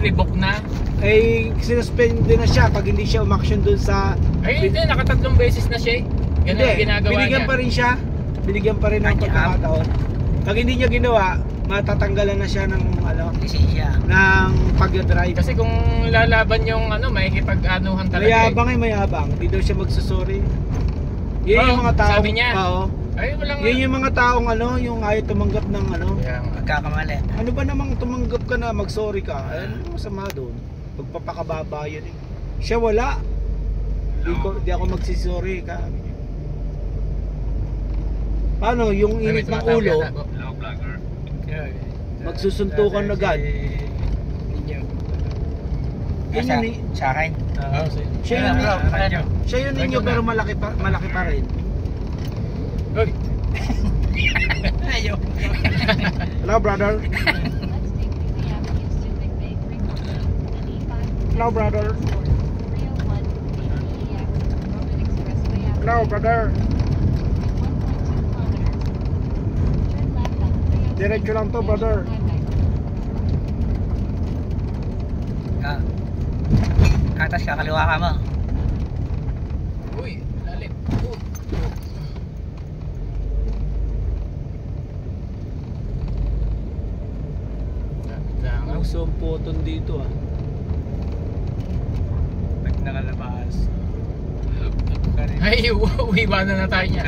revoke na. Ay, sinuspend din na siya pag hindi siya umaksyon dun sa... Ay, hindi. Nakatatlong beses na siya eh. Ganun Hindi, ang ginagawa binigyan niya. pa rin siya. Binigyan pa rin ng pagkakataon. Pag hindi niya ginawa, matatanggalan na siya ng lisensya. Ng pag-drive. Kasi kung lalaban yung may kipag-anuhan talaga Mayabang ay mayabang. Hindi daw siya magsusorry. Yun yung mga tao. Sabi niya. Oo. Ay, walang... Yun yung mga taong yung ayaw tumanggap ng Magkakamali. Ano ba namang tumanggap ka na mag-sorry ka? Ano masama doon? Pagpapakababa yun eh. Siya wala. Di ako magsisorry ka. Paano yung init ng ulo? Magsusuntukan agad. Yun yun eh. Sa akin? Siya yun ninyo pero malaki pa rin. Uy. Ayaw. Hello brother. Hello brother. Hello brother. Diretso lang to brother. Atas kakaliwa ka mo. Uy, lalim. Ang sumputon dito Pag nakalabas. Ay, iwanan na tayo niya.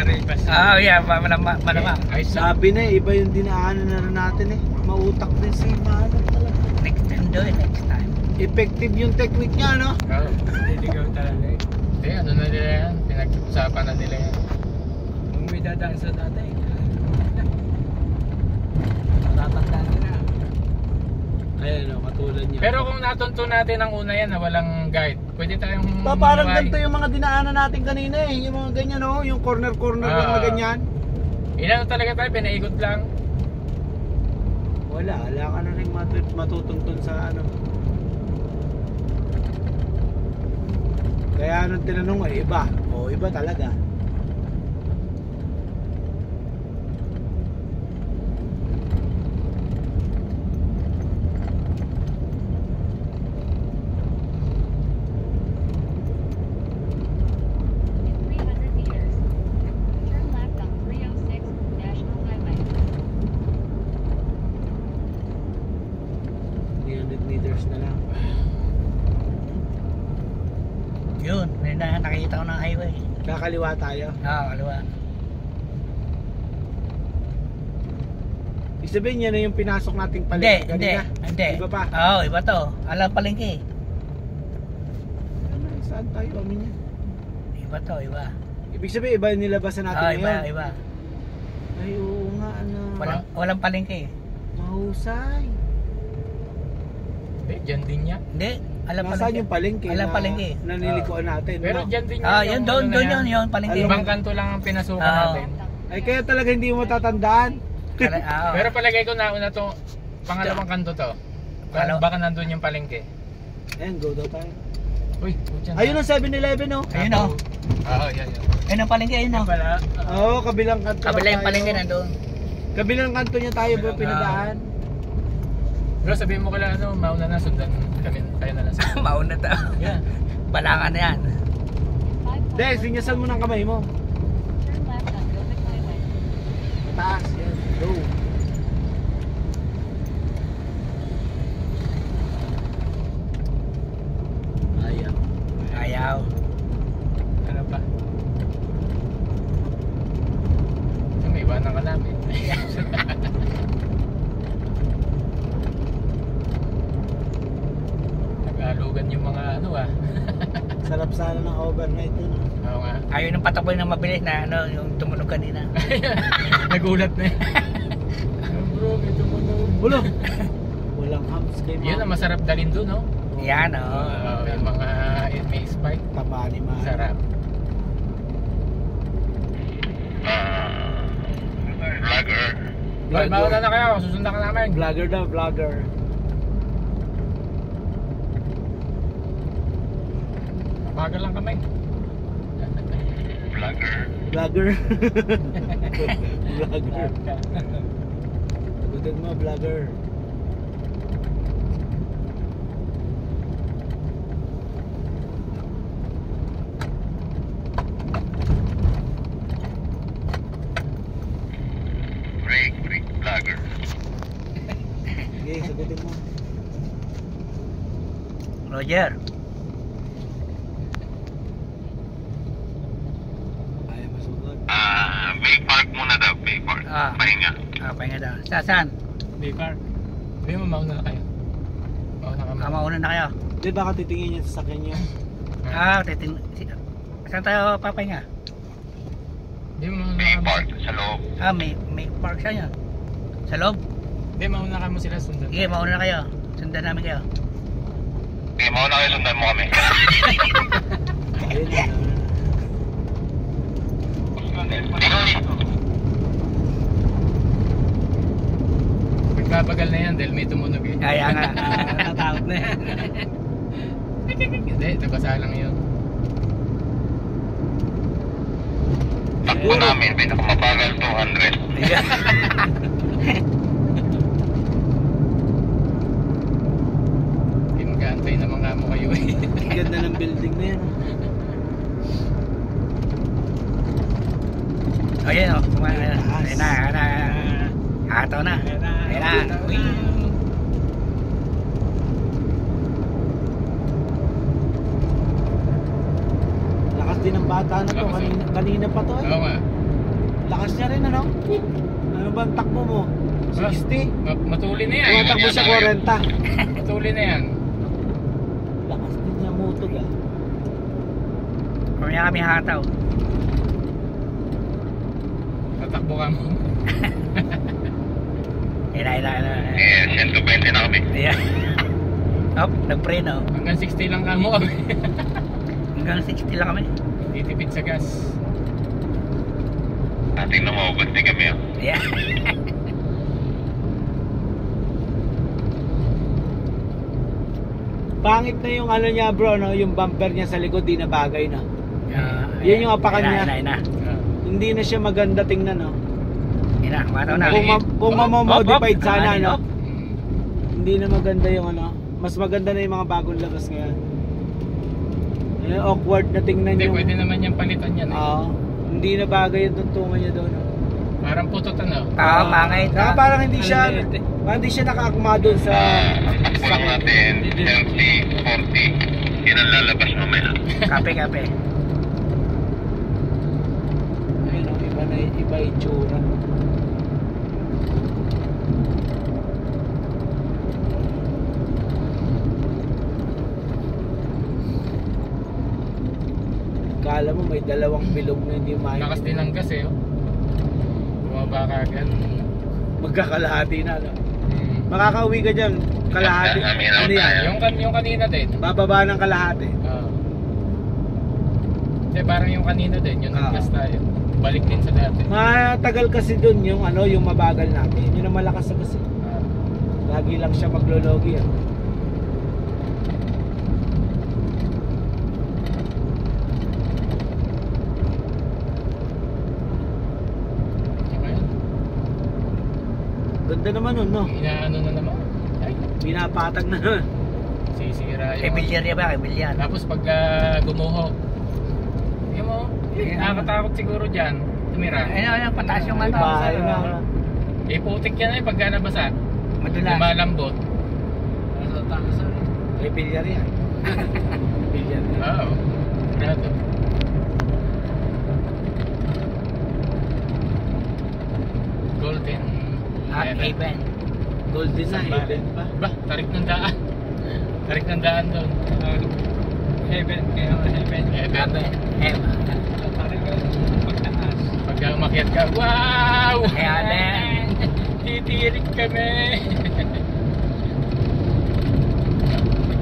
Yeah, malamang. Ay, Sabi na iba yung dinaanan na natin Mautak din si Manong talaga. Next time do it, next time. Effective yung technique niya, no? Oo. Niligaw talaga eh. Hindi, ano na nila yan? Pinag-usapan na nila yan. Kung may dadaan sa dati. Matatandaan nila. Ayan katulad niya. Pero kung natunto natin ang una yan na walang guide, pwede tayong parang ganito yung mga dinaanan natin kanina yung mga ganyan yung corner lang na ganyan. Ilan talaga tayo, pinaikot lang. Wala ka na rin matutungtun sa Kaya nung tinanong iba. Iba talaga. Yun, may nakikita ko ng highway. Kakaliwa tayo. Kaliwa. Ibig sabihin yan na yung pinasok nating palengke kanina. Hindi. Iba pa? Iba to. Alam palengke. Saan tayo amin yan? Iba to, iba. Ibig sabihin iba yung nilabasan natin ngayon. Iba. Ay oo nga Walang palengke. Mahusay. Dyan din niya. Hindi. Nasaan yung palengke na nilikuan natin? Pero dyan din niya. Yun doon yun palengke. Ibang kanto lang ang pinasukan natin. Ay kaya talaga hindi mo matatandaan. Pero palagay ko nauna to, pangalawang kanto to. Baka nandun yung palengke. Ayan, go daw tayo. Uy, ayun ang 7-Eleven Ayun o. Yan. Ayun ang palengke, ayun o. Kabilang kanto. Kabilang yung palengke nandun. Kabilang kanto niya tayo ba pinadaan? Pero sabihin mo kala mauna na, sundan kami, tayo na lang sa Mauna to. Yeah. Balangan na yan. Des, sinyasan mo ng kamay mo. Taas, yan. Go. Ayaw. Ano pa? May iwanan ka namin. Nag-alugan yung mga Sarap sana ng overnight dun. Oo nga. Ayaw ng pataboy ng mabilis na yung tumunog kanina. Nagulat na eh. Bro, may tumunog. Ulo! Walang hams kay Yun ang masarap dalhin dun, no? Yan o. Yung mga may spike. Taba ni Mahal. Sarap. Vlogger. Mauna na kayo, susundan ka namin. Vlogger daw, vlogger. Bagal lang kami. Vlogger. Vlogger. Tagutan mo, vlogger. sagutin mo. Roger. Ayaw masugot. Bay Park muna daw, Bay Park. Pahinga. Pahinga daw. Saan? Bay Park. Sabi mo, mauna na kayo. Mauna ka muna. Mauna na kayo. Di baka titingin niya sa sakyan niya. Saan tayo papahinga? Hindi mo mauna Bay ka mo. Park, sa loob. May park siya niya. Sa loob? Hindi, mauna ka mo sila sundan. Sige, mauna na kayo. Sundan namin kayo. Okay, mauna kayo, sundan mo kami. Ayun na. Magpapagal na yan dahil may tumunog eh. Kaya nga. Natakot na yan. Hindi, nabasa lang yun. Takbo namin, pinakamabagal 200. Hindi mag-aantay na mga mo kayo eh. Ang ganda ng building na yan. Ayan o. Ayan na. Hataw na. Ayan na. Lakas din ng bata na to. Lakas, Kanina pa to eh. Oo nga. Lakas niya rin ano? Ano ba ang takbo mo? 60? Matuli na yan. Tumatakbo siya 40. Matuli na yan. Lakas din niya mutog ah. Kaya kami hataw. Tatakbo ka mo. Ayan. Eh, 120 na kami. Ayan. Up, nag-preno. Hanggang 60 lang ka mo kami. Hanggang 60 lang kami. Titipid sa gas. Ating na maubos din kami. Ayan. Pangit na yung ano niya bro, no? Yung bumper niya sa likod di na bagay na. Yan yung apakan niya. Ayan. Hindi na siya maganda tingnan no. Ayan, mataw na. Kung mamamodified Up. sana no. Up. Hindi na maganda yung ano. Mas maganda na yung mga bagong labas ngayon. Eh, awkward na tingnan Hindi, yung... pwede naman yung palitan yan eh. Oo. Hindi na bagay yung tuntungan niya doon. No? Parang putot ano. Pangit. Saka parang hindi siya... Parang hindi siya nakaakma doon sa... Takbo lang natin, 30, 40. Yan ang lalabas mamaya. Kape. Ayun, no? Iba yung tsura. Kala mo may dalawang bilog na hindi Lakas din ng gas eh. Oh. Bumaba ka agad. Magkakalahati na. No? Makakauwi ka dyan. Kalahati. Ano yan? Yung kanina din. Bababa ng kalahati. Hindi, parang yung kanina din. Yung nag-gas tayo. Balik din sa dati. Matagal kasi dun yung ano, yung mabagal natin. Yun ang malakas na kasi. Lagi lang siya maglologi. Ganda naman nun, no? Inaano na naman. Ay, Pinapatag na nun. sisira Kay yung... Bilyar yan ba? Kay Bilyar. Tapos pag gumuho, yung mo, nakakatakot siguro dyan. Tumira. Ayan, pataas yung ano. Iba, yun na. Eh, putik yan eh pagka nabasa. Madulas. Lumalambot. May bilyar yan. Bilyar yan. Oo. Grabe. Golden. Haven. Golden na, Haven pa. Ba, tarik ng daan. Tarik ng daan doon. Heaven. Heaven. Haven. Pagka umakyat ka, wow! Heaven. Titirik kami.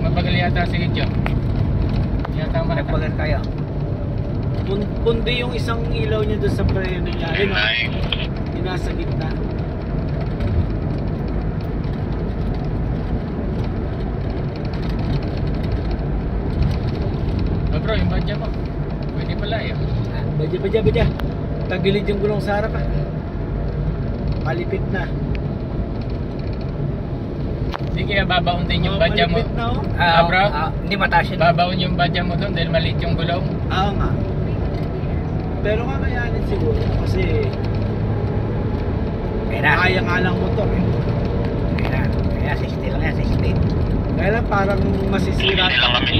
Mabagal yata si John. Yata makita. Nagpagal kayo. Pundi yung isang ilaw niya doon sa preno niya. Ayun, no? Yung nasa gitna. Oh bro, yung badya mo. Pwede pala yun. Badya. Tagilid yung gulong sa harap ah. Malipit na. Hindi kaya babaon din yung badya mo. Malipit na oh. Bro? Hindi mataas yun. Babaon yung badya mo doon dahil maliit yung gulong. Oo nga. Pero kakayanin siguro kasi Kaya na. kaya nga lang motor eh. Kaya na. yan, 60 lang yan, 60. Kaya lang parang masisira. Hindi lang kami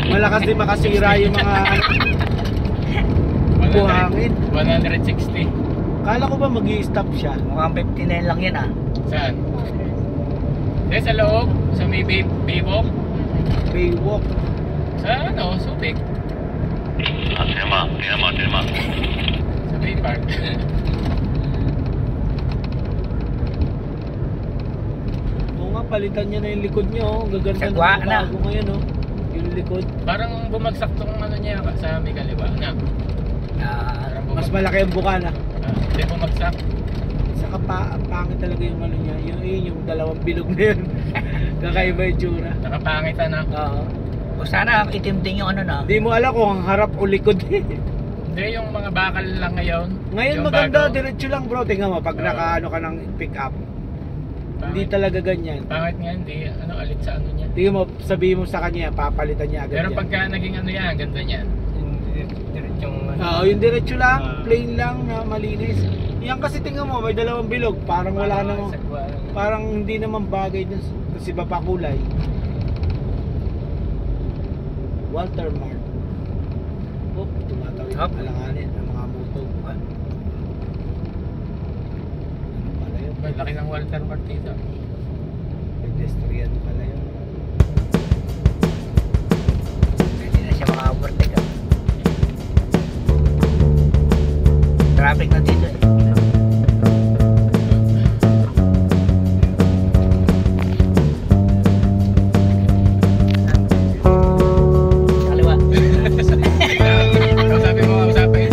60. Malakas din makasira yung mga buhangin. 160. Kala ko ba mag-i-stop siya? Mukhang 59 lang yan ah. Saan? Eh, sa loob, sa may Baywalk. Baywalk. Sa ano, Subic. Tinama. Sa Bay Park. Oo nga, palitan niya na yung likod niya, oh. Gaganda Sagwa na na. bago ngayon, oh. Yung likod. Parang bumagsak tong ano niya sa may kaliwa na. Ah, Mas malaki ang buka na. Hindi bumagsak. Saka pangit talaga yung ano niya. Yung dalawang bilog na yun. Kakaiba yung tsura. Nakapangit na. Oo. o sana itim din yung ano na. Di mo alam kung harap o likod. Hindi, yung mga bakal lang ngayon. Ngayon Yung maganda, bago. diretso lang bro. Tingnan mo, pag Oo. nakaano ka ng pick up. Hindi Pangit. talaga ganyan. Pangit nga, hindi. Ano, alit sa ano niya. Tingnan mo, sabihin mo sa kanya, papalitan niya agad Pero yan. pagka naging ano yan, ganda niyan. Yung Oo, yung diretso lang, Ah. plain lang na malinis. Yan kasi tingnan mo, may dalawang bilog. Parang wala namang, parang hindi naman bagay dun sa iba pa kulay. Walter Mart. Oh, tumatawid Hop. ang alanganin ng mga moto. Ano pala yun? Laki ng Walter Martita. Pedestrian pala yun. hindi na siya maka-overtake ah. Traffic na dito eh. Kaliwa. Sabi mo, usapin.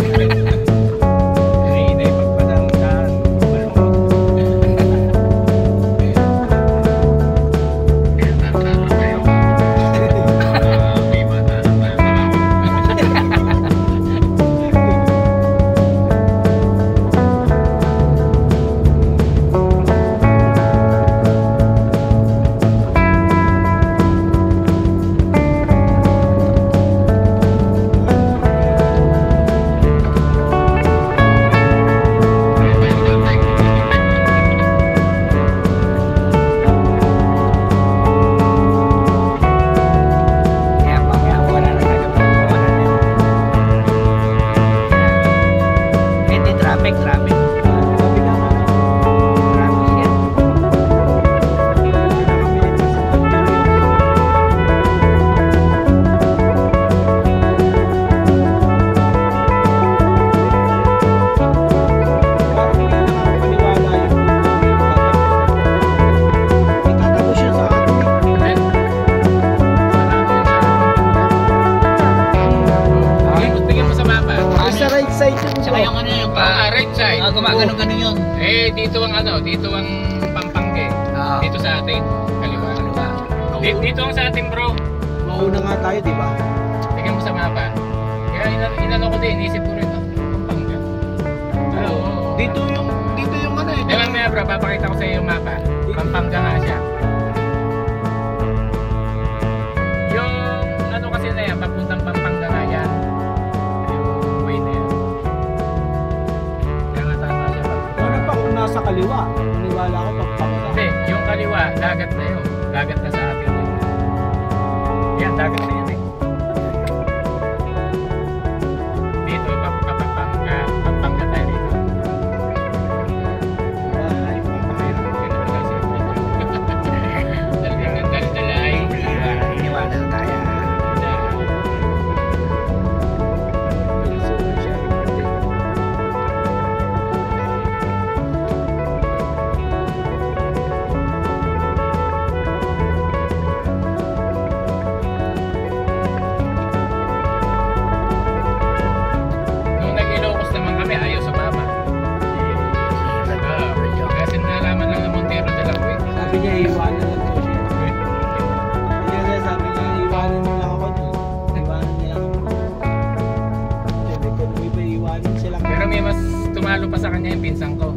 Hindi, pagpadang daan. Kaya mamaya wala na gagawin. Hindi traffic. Traffic yan. Itatapos yun sa atin. Tingin mo sa mapa. Ay, sa right side yun Tsaka bro. yung ano yung Right side. gumagano-gano yun. Dito ang ano, dito ang Pampanga. Ah. Dito sa atin, kaliwa. Dito ang sa atin, bro. Mauna nga tayo, di ba? Tingnan mo sa mapa. Kaya inano ko din, inisip ko rin, Pampanga. Oo. Dito yung ano eh. Di ba bro, papakita ko sa iyo yung mapa. Pampanga nga siya. Yung ano kasi na yan, papuntang Pampanga nga yan. Yung way na yun. Kaya nga tama siya. Ano pa kung nasa kaliwa? Naniwala ako pagpapaka. Hindi, yung kaliwa, dagat na yun. Dagat na sa atin yun. Yan, dagat na yun eh. Dito, Pampanga tayo dito. Ay, papakita. Dal-dalay. Iniwanan na tayo. Sulit siya. Nung nag-Ilocos naman kami, ayaw sa mama. Kasi nalaman lang na Montero de la Cruz. Sabi niya, iiwanan lang ko siya. Kaya sabi niya, iiwanan nila ako dun. Iiwanan nila ako. Sabi ko, nung iba iiwanan sila. Pero may mas tumalo pa sa kanya yung pinsan ko.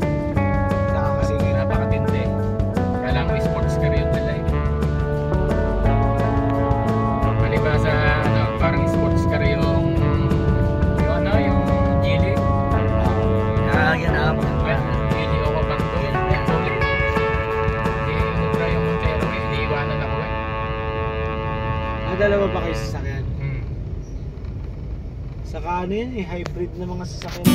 Nakakasingit. Napakatindi. Kaya lang may sports car yun nila eh. Maliba sa ano, parang sports car yung ano, yung Geely. Yan ah. Geely o Kapangdo. Hindi umubra yung Montero. ano yun eh, hybrid na mga sasakyan.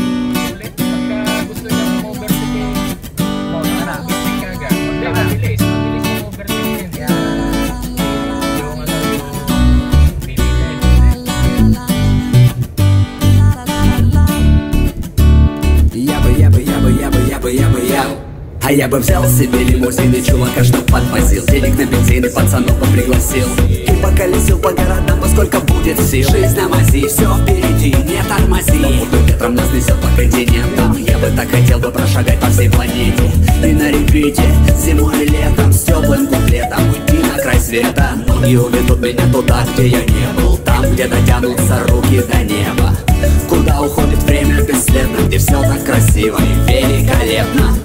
Ulit, pagka gusto nyo overtake eh, overtake ka agad. Pagka mabilis yung overtake yun. Yung ano, yung bibigay. А я бы взял себе лимузин и чувака, чтоб подвозил. Денег на бензин и пацанов бы пригласил. И поколесил по городам, во сколько будет сил. Жизнь на мази, все впереди, не тормози. Попутным ветром нас несет по континентам. Я бы так хотел бы прошагать по всей планете. И на репите, зимой и летом, с теплым куплетом уйти на край света. Ноги уведут меня туда, где я не был. Там, где дотянутся руки до неба. Куда уходит время бесследно, где все так красиво и великолепно.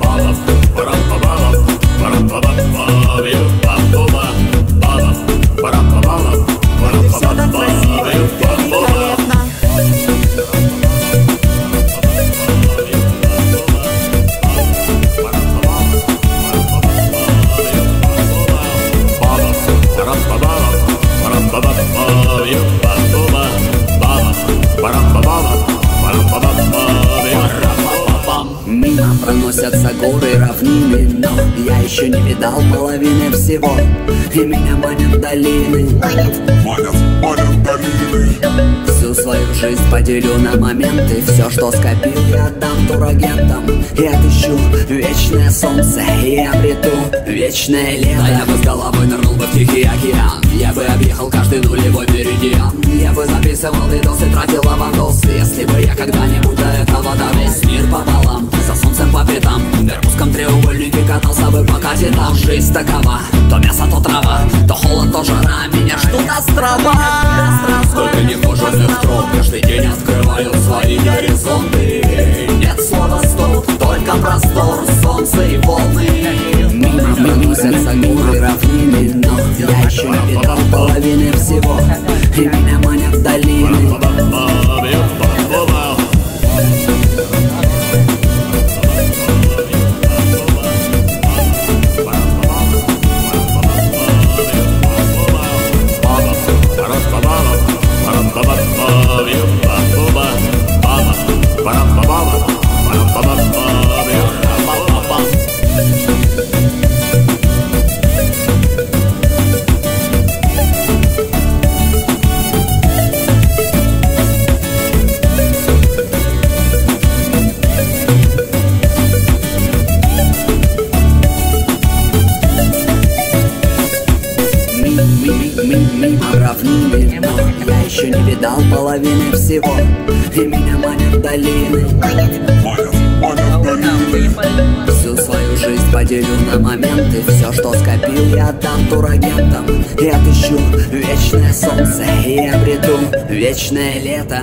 Мимо проносятся горы и равнины, но я еще не видал половины всего. И меня манят долины. Манят долины. Всю свою жизнь поделю на моменты. Все, что скопил, я отдам турагентам. Я отыщу вечное солнце и обрету вечное лето. Да я бы с головой нырнул бы в Тихий океан. Я бы объехал каждый нулевой меридиан. Я бы записывал видосы, тратил авандосы. Если бы я когда-нибудь до этого довез мир пополам, за солнцем по пятам, в Бермудском треугольнике катался бы по казинам. Жизнь такова, то мясо, то трава, то холод, то жара. Меня ждут острова. Сколько нехоженных троп каждый день открывают свои горизонты. Нет слова стоп, только простор, солнце и волны. Мимо проносятся горы и равнины, но я еще не видал половины всего. И меня манят долины. Мимо равнины, но я еще не видал половины всего. И меня манят долины. Манят долины. Всю свою жизнь поделю на моменты. Все, что скопил, я отдам турагентам. И отыщу вечное солнце и обрету вечное лето.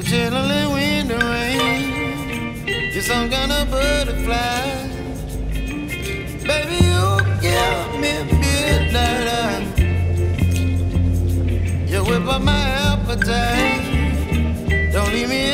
chilling wind and rain. You're some kind of butterfly. Baby, you give me midnight. You whip up my appetite. Don't leave me